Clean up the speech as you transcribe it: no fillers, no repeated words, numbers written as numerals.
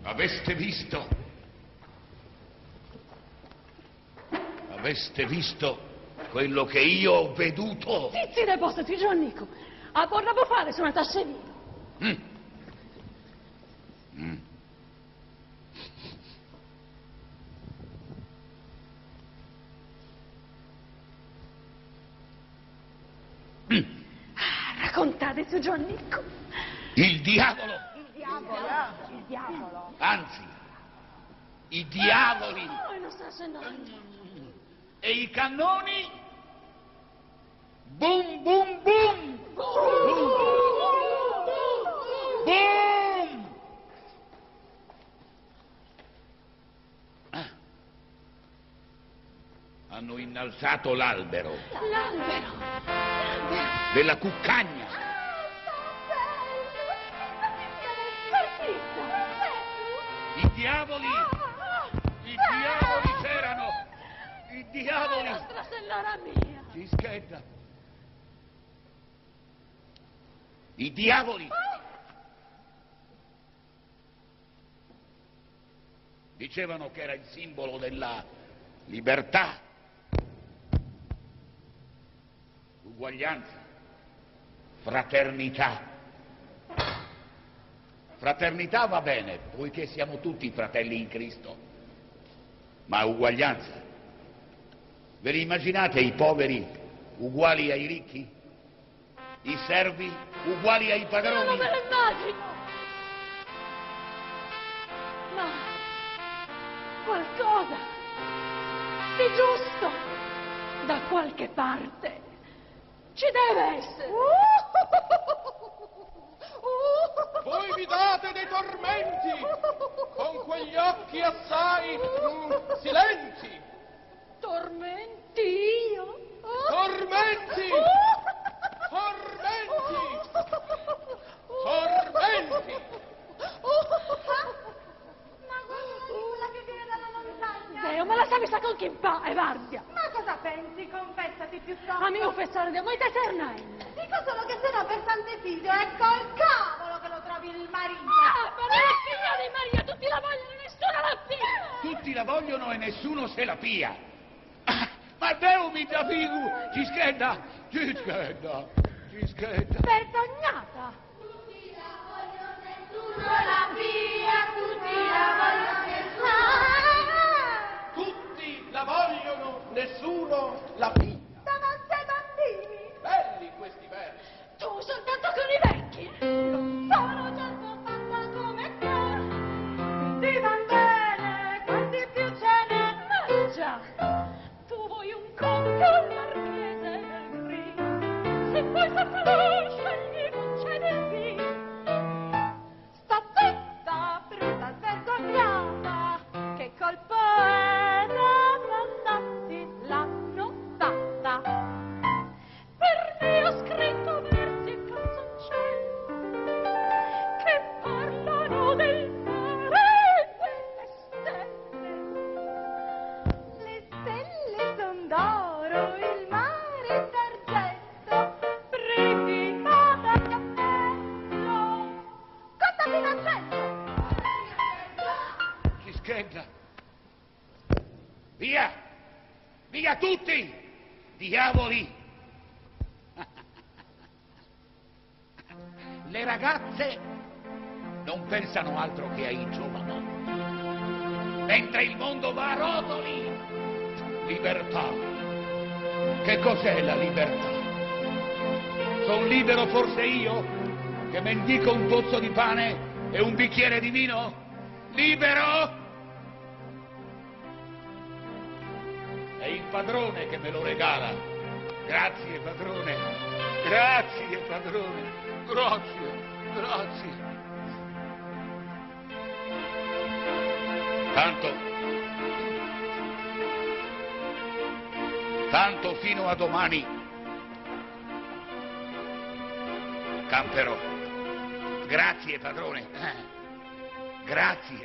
Aveste visto? Aveste visto quello che io ho veduto? Zitti, riposati, Giannico. A vorremmo fare su una tascerina. Raccontate su Giannico. Il diavolo. Il diavolo. Anzi, i diavoli. Non sta accennando. E i cannoni. Boom, boom, boom. Boom. Hanno innalzato l'albero. Della cuccagna. I diavoli c'erano! I diavoli! La nostra signora mia! Cischetta! I diavoli! Dicevano che era il simbolo della libertà, uguaglianza, fraternità. Fraternità va bene, poiché siamo tutti fratelli in Cristo, ma uguaglianza. Ve li immaginate i poveri uguali ai ricchi? I servi uguali ai padroni? Non me lo immagino! Ma qualcosa di giusto da qualche parte ci deve essere! Voi vi date dei tormenti con quegli occhi assai silenti. Tormenti io? Tormenti! Tormenti! Tormenti! Ma quella che viene dalla montagna? Deo, ma la sai sa con chi fa e guardia? Ma cosa pensi? Confessati piuttosto. A mio confessare Dio, ma eterna. Dico solo che se no per Sant'Esilio è col cavolo che lo trovi il marito. Ma non è figlia di Maria, tutti la vogliono, nessuno la pia. Tutti la vogliono e nessuno se la pia. Ma Deo mi dà figu! Cischetta! Vergognata. Tutti la vogliono, nessuno la pia. Tutti la vogliono, nessuno. Tutti la vogliono, nessuno la piglia. Davanti ai bambini. Belli questi versi. Tu soltanto con i vecchi. Sono certo fatta come te. Ti van bene, quanti più ce n'è. Ma già, tu vuoi un conto al marchese del Green. Se poi saprò, scegli non ce ne vi. Sta zitta, brutta vergognata. Che colpo è mandati l'hanno data. Per me ho scritto versi e canzoncelle che parlano del mare e delle stelle. Le stelle son d'oro, il mare è d'argento, precipita da cappello. Conta fino a 100. Cischetta! Via! Via tutti! Diavoli! Le ragazze non pensano altro che ai giovanotti, mentre il mondo va a rotoli. Libertà. Che cos'è la libertà? Sono libero forse io, che mendico un tozzo di pane e un bicchiere di vino? Libero? il padrone che me lo regala. Grazie, padrone. Grazie, padrone. Grazie, grazie. Tanto fino a domani camperò. Grazie, padrone. Grazie.